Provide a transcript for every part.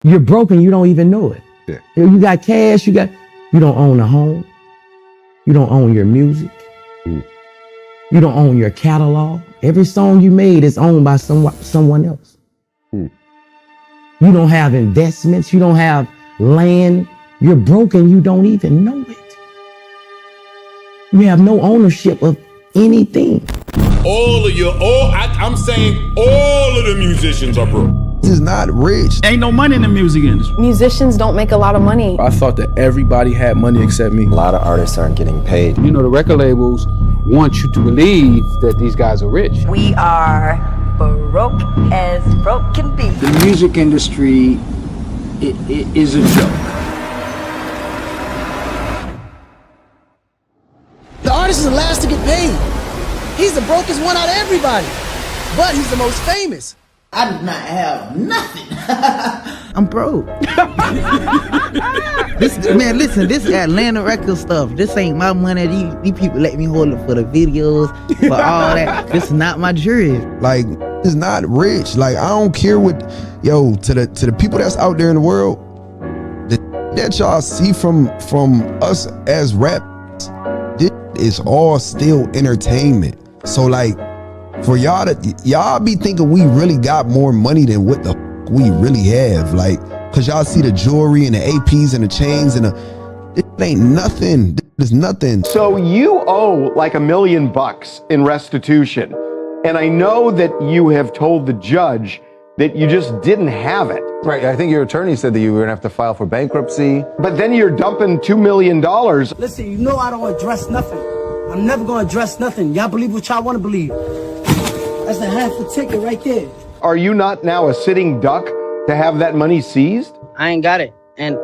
You're broke and you don't even know it. Yeah. You got cash, you don't own a home. You don't own your music. You don't own your catalog. Every song you made is owned by someone else. You don't have investments. You don't have land. You're broke and you don't even know it. You have no ownership of anything. I'm saying all of the musicians are broke. This is not rich. Ain't no money in the music industry. Musicians don't make a lot of money. I thought that everybody had money except me. A lot of artists aren't getting paid. You know, the record labels want you to believe that these guys are rich. We are broke as broke can be. The music industry is a joke. The artist is the last to get paid. He's the brokest one out of everybody, but he's the most famous. I do not have nothing. I'm broke. Listen, this Atlanta record stuff. This ain't my money. These people let me hold it for the videos, for all that. This is not my jury. Like, it's not rich. Like, I don't care what, to the people that's out there in the world, that y'all see from us as rap, this is all still entertainment. So like, for y'all be thinking we really got more money than what the we really have, like, cause y'all see the jewelry and the APs and the chains and it ain't nothing. There's nothing. So you owe like $1 million in restitution, and I know that you have told the judge that you just didn't have it. Right, I think your attorney said that you were gonna have to file for bankruptcy. But then you're dumping $2 million. Listen, you know I don't address nothing. I'm never gonna address nothing. Y'all believe what y'all wanna believe. That's a half a ticket right there. Are you not now a sitting duck to have that money seized? I ain't got it. And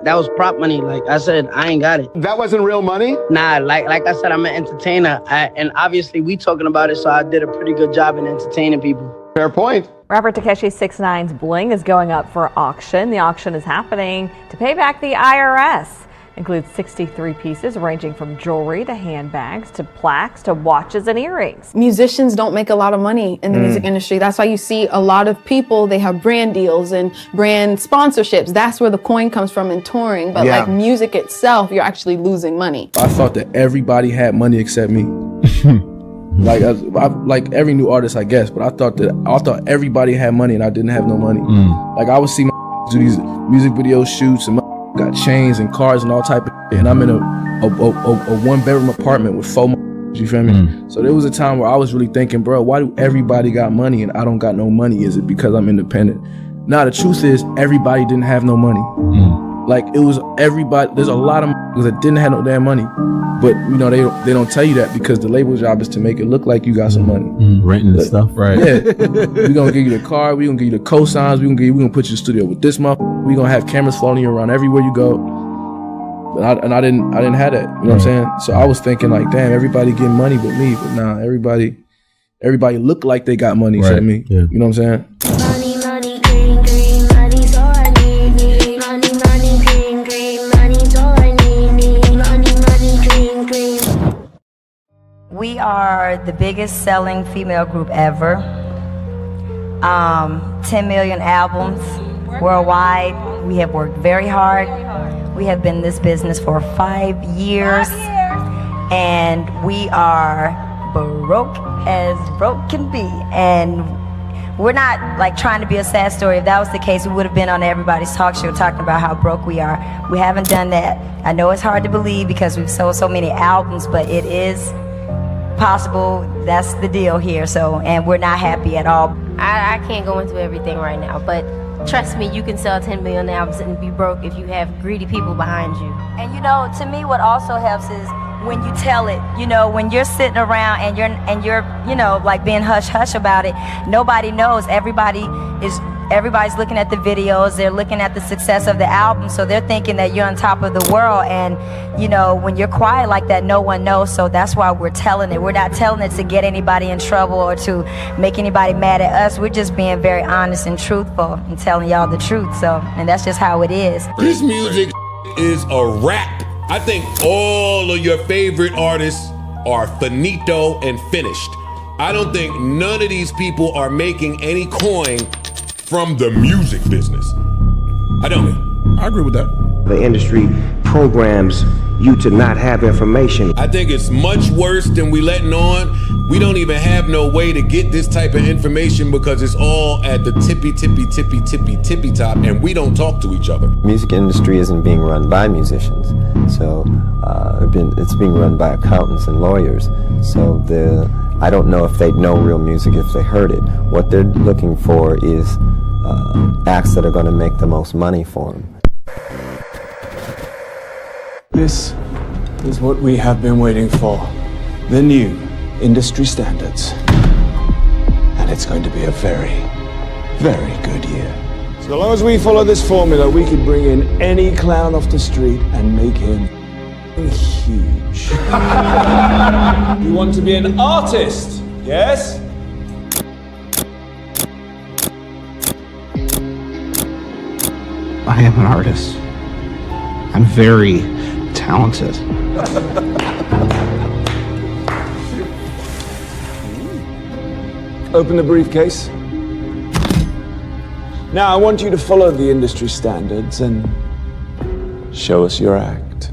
that was prop money. Like I said, I ain't got it. That wasn't real money? Nah, like I said, I'm an entertainer. And obviously we talking about it, so I did a pretty good job in entertaining people. Fair point. Rapper Tekashi 6ix9ine's bling is going up for auction. The auction is happening to pay back the IRS. Includes 63 pieces ranging from jewelry to handbags to plaques to watches and earrings. Musicians don't make a lot of money in the music industry. That's why you see a lot of people, they have brand deals and brand sponsorships. That's where the coin comes from in touring. But like music itself, you're actually losing money. I thought that everybody had money except me. Like every new artist, I guess, but I thought everybody had money and I didn't have no money. Like I would see my do these music video shoots and got chains and cars and all type of shit, and I'm in a 1-bedroom apartment with 4 you feel me? So there was a time where I was really thinking, bro, why do everybody got money and I don't got no money? Is it because I'm independent? Nah, the truth is everybody didn't have no money. Like it was everybody. There's a lot of that didn't have no damn money, but you know they don't tell you that because the label job is to make it look like you got some money. Renting the stuff, right? Yeah, we gonna give you the car, we gonna give you the cosigns, we gonna put you in the studio with this month. We gonna have cameras following you around everywhere you go. But I didn't have that. You know what I'm saying? So I was thinking like, damn, everybody getting money but me. But nah, everybody look like they got money except me. Yeah. You know what I'm saying? We are the biggest selling female group ever. 10 million albums worldwide. We have worked very hard. We have been in this business for 5 years. And we are broke as broke can be. And we're not like trying to be a sad story. If that was the case, we would have been on everybody's talk show talking about how broke we are. We haven't done that. I know it's hard to believe because we've sold so many albums, but it is possible. That's the deal here. So, and we're not happy at all. I can't go into everything right now, but trust me, you can sell 10 million albums and be broke if you have greedy people behind you. And you know, to me, what also helps is when you tell it. You know, when you're sitting around and you're you know, like being hush hush about it, nobody knows. Everybody's looking at the videos, they're looking at the success of the album, so they're thinking that you're on top of the world. And you know, when you're quiet like that, no one knows. So that's why we're telling it. We're not telling it to get anybody in trouble or to make anybody mad at us. We're just being very honest and truthful and telling y'all the truth. So, and that's just how it is. This music is a rap. I think all of your favorite artists are finito and finished. I don't think none of these people are making any coin from the music business. I don't. I agree with that. The industry programs you to not have information. I think it's much worse than we letting on. We don't even have no way to get this type of information because it's all at the tippy top, and we don't talk to each other. Music industry isn't being run by musicians, so it's being run by accountants and lawyers. So I don't know if they'd know real music if they heard it. What they're looking for is acts that are going to make the most money for them. This is what we have been waiting for. The new industry standards. And it's going to be a very, very good year. So long as we follow this formula, we can bring in any clown off the street and make him huge. You want to be an artist, yes? I am an artist. I'm very talented. Open the briefcase. Now I want you to follow the industry standards and show us your act.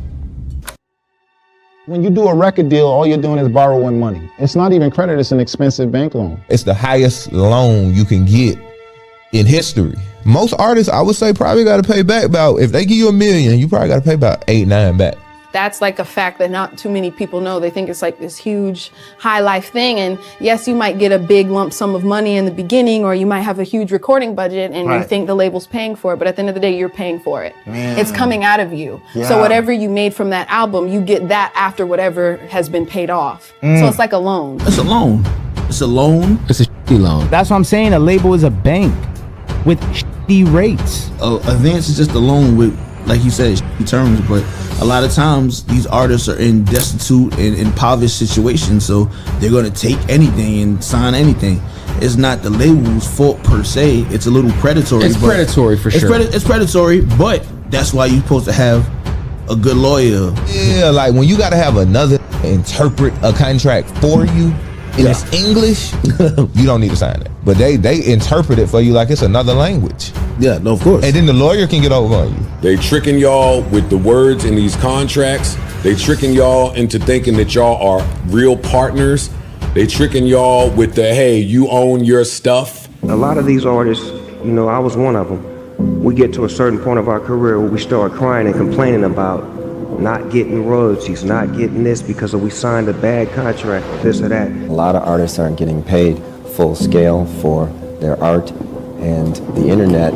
When you do a record deal, all you're doing is borrowing money. It's not even credit, it's an expensive bank loan. It's the highest loan you can get in history. Most artists, I would say, probably got to pay back about, if they give you $1 million, you probably got to pay about 8-9 back. That's like a fact that not too many people know. They think it's like this huge high life thing. And yes, you might get a big lump sum of money in the beginning, or you might have a huge recording budget and you think the label's paying for it. But at the end of the day, you're paying for it. Man. It's coming out of you. Yeah. So whatever you made from that album, you get that after whatever has been paid off. So it's like a loan. It's a loan. It's a loan. It's a shitty loan. That's what I'm saying. A label is a bank with shitty rates. Advance is just a loan with, like you said, shitty terms, but a lot of times these artists are in destitute and impoverished situations, so they're gonna take anything and sign anything. It's not the label's fault per se. It's a little predatory. It's predatory for sure. It's predatory, but that's why you're supposed to have a good lawyer. Yeah, like when you gotta have another interpret a contract for you, and it's English, you don't need to sign it. But they interpret it for you like it's another language. Yeah, no, of course. And then the lawyer can get over on you. They tricking y'all with the words in these contracts. They tricking y'all into thinking that y'all are real partners. They tricking y'all with the, hey, you own your stuff. A lot of these artists, you know, I was one of them. We get to a certain point of our career where we start crying and complaining about not getting royalties, not getting this because we signed a bad contract, this or that. A lot of artists aren't getting paid full scale for their art, and the internet,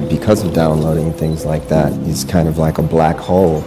because of downloading and things like that, is kind of like a black hole,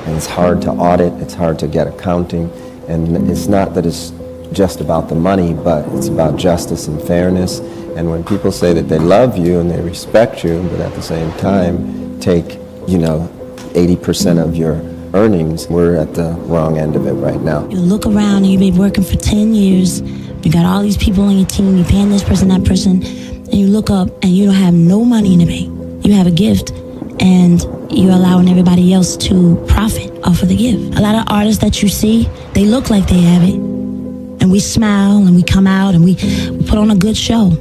and it's hard to audit, it's hard to get accounting, and it's not that it's just about the money, but it's about justice and fairness. And when people say that they love you and they respect you, but at the same time take, 80% of your earnings, we're at the wrong end of it right now. You look around and you've been working for 10 years, you got all these people on your team, you're paying this person, that person, and you look up and you don't have no money in the bank. You have a gift and you're allowing everybody else to profit off of the gift. A lot of artists that you see, they look like they have it. And we smile and we come out and we put on a good show.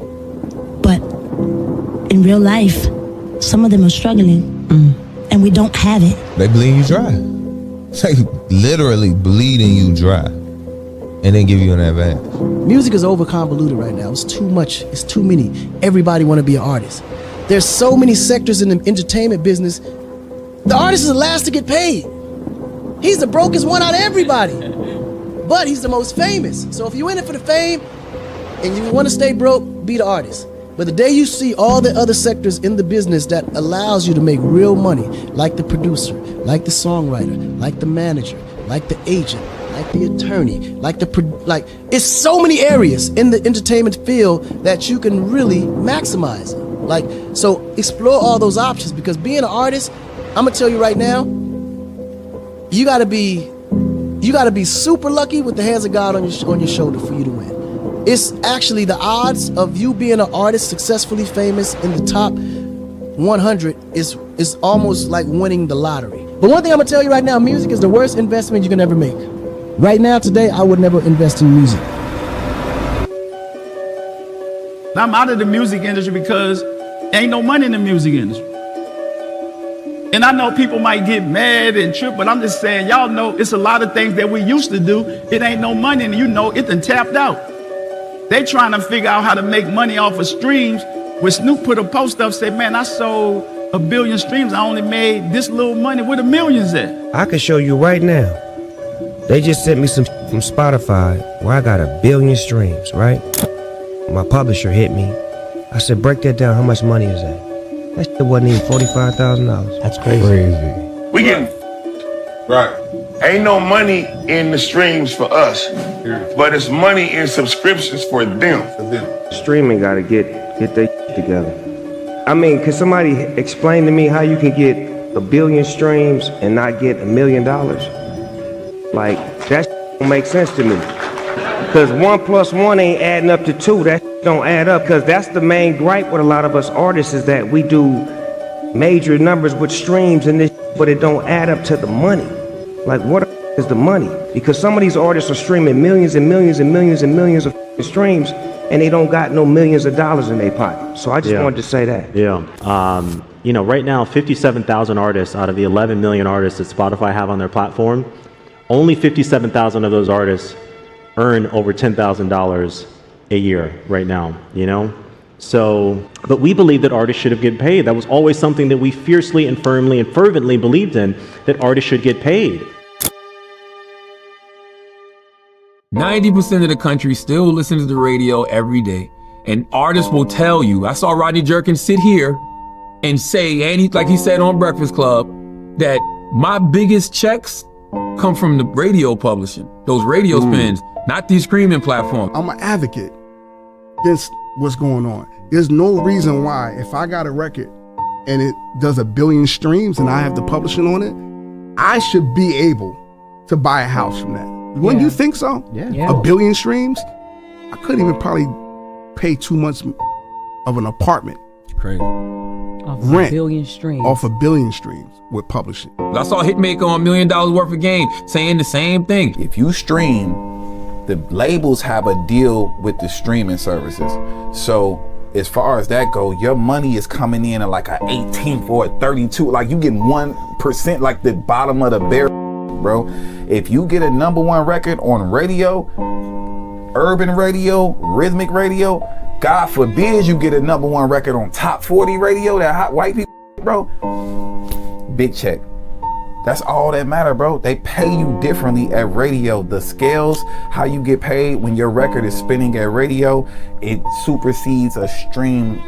But in real life, some of them are struggling and we don't have it. They bleed you dry. They literally bleeding you dry and then give you an advance. Music is over convoluted right now. It's too much. It's too many. Everybody want to be an artist. There's so many sectors in the entertainment business. The artist is the last to get paid. He's the brokest one out of everybody. But he's the most famous. So if you're in it for the fame and you want to stay broke, be the artist. But the day you see all the other sectors in the business that allows you to make real money, like the producer, like the songwriter, like the manager, like the agent, like the attorney, like it's so many areas in the entertainment field that you can really maximize. So explore all those options, because being an artist, I'm gonna tell you right now, you gotta be super lucky with the hands of God on your shoulder for you to win. It's actually the odds of you being an artist successfully famous in the top 100 is almost like winning the lottery. But one thing I'm gonna tell you right now, music is the worst investment you can ever make. Right now, today, I would never invest in music. I'm out of the music industry because ain't no money in the music industry. And I know people might get mad and trip, but I'm just saying, y'all know it's a lot of things that we used to do. It ain't no money, and you know it done tapped out. They trying to figure out how to make money off of streams. When Snoop put a post up, said, man, I sold 1 billion streams. I only made this little money. Where the millions at? I can show you right now. They just sent me some from Spotify where I got 1 billion streams, right? My publisher hit me. I said, break that down. How much money is that? That shit wasn't even $45,000. That's crazy. We getting right. Ain't no money in the streams for us, but it's money in subscriptions for them. Streaming got to get their together. I mean, can somebody explain to me how you can get 1 billion streams and not get $1 million? Like, that don't make sense to me. Because 1 + 1 ain't adding up to 2. That don't add up. Because that's the main gripe with a lot of us artists is that we do major numbers with streams and this, but it don't add up to the money. Like, what is the money? Because some of these artists are streaming millions and millions and millions and millions of streams, and they don't got no millions of dollars in their pocket. So I just wanted to say that. Yeah. You know, right now, 57,000 artists out of the 11 million artists that Spotify have on their platform, only 57,000 of those artists earn over $10,000 a year right now, you know? So, but we believe that artists should have get paid. That was always something that we fiercely and firmly and fervently believed in, that artists should get paid. 90% of the country still listens to the radio every day. And artists will tell you, I saw Rodney Jerkins sit here and say, and he, like he said on Breakfast Club, that my biggest checks come from the radio publishing, those radio spins, not these streaming platforms. I'm an advocate against what's going on. There's no reason why, if I got a record and it does 1 billion streams and I have the publishing on it, I should be able to buy a house from that. Wouldn't you think so? Yeah. 1 billion streams? I couldn't even probably pay 2 months of an apartment. Crazy. Off Rent 1 billion streams. Off 1 billion streams with publishing. I saw Hitmaker on $1 million worth of game saying the same thing. If you stream, the labels have a deal with the streaming services. So as far as that go, your money is coming in at like a 18 or a 32. Like you getting 1%, like the bottom of the barrel, bro. If you get a #1 record on radio, urban radio, rhythmic radio, God forbid you get a #1 record on top 40 radio, that hot white people, bro, big check. That's all that matter, bro. They pay you differently at radio. The scales, how you get paid when your record is spinning at radio, it supersedes a stream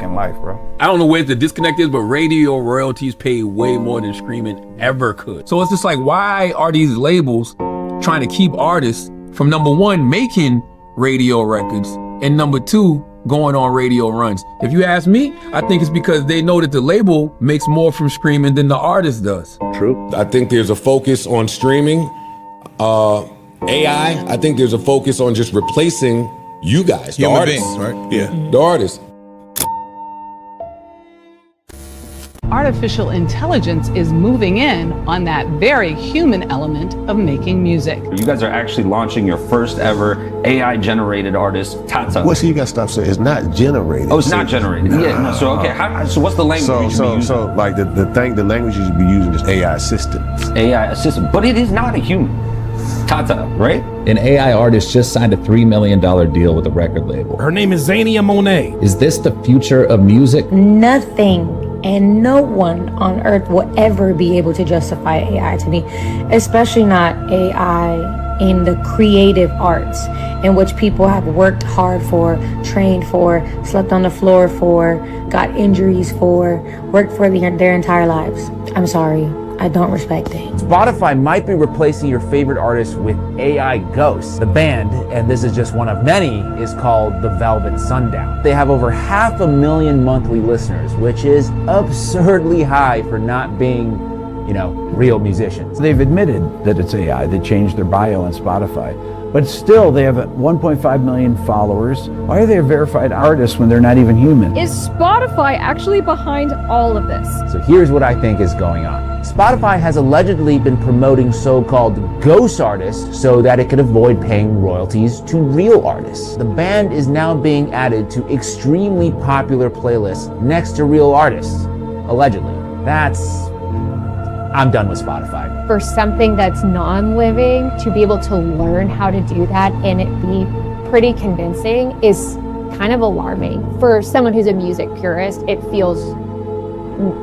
in life, bro. I don't know where the disconnect is, but radio royalties pay way more than streaming ever could. So it's just like, why are these labels trying to keep artists from #1 making radio records and #2 going on radio runs? If you ask me, I think it's because they know that the label makes more from streaming than the artist does. True. I think there's a focus on streaming, AI. I think there's a focus on just replacing you guys, the Human artists, beings, right? Yeah. The artists. Artificial intelligence is moving in on that very human element of making music. You guys are actually launching your first ever AI generated artist, Tata. Well, see, you got to stop saying it's not generated. Oh, it's not generated. Yeah. So okay, so what's the language you should be using? So like the language you should be using is AI assistant. AI assistant, but it is not a human. Tata, right? An AI artist just signed a $3 million deal with a record label. Her name is Zania Monet. Is this the future of music? Nothing and no one on earth will ever be able to justify AI to me, especially not AI in the creative arts, in which people have worked hard for, trained for, slept on the floor for, got injuries for, worked for their entire lives. I'm sorry, I don't respect it. Spotify might be replacing your favorite artist with AI ghosts. The band, and this is just one of many, is called The Velvet Sundown. They have over 500,000 monthly listeners, which is absurdly high for not being, you know, real musicians. They've admitted that it's AI. They changed their bio on Spotify. But still, they have 1.5 million followers. Why are they a verified artist when they're not even human? Is Spotify actually behind all of this? So here's what I think is going on. Spotify has allegedly been promoting so-called ghost artists so that it could avoid paying royalties to real artists. The band is now being added to extremely popular playlists next to real artists, allegedly. That's I'm done with Spotify. For something that's non-living, to be able to learn how to do that and it be pretty convincing is kind of alarming. For someone who's a music purist, it feels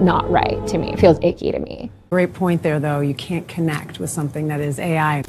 not right to me. It feels icky to me. Great point there, though. You can't connect with something that is AI.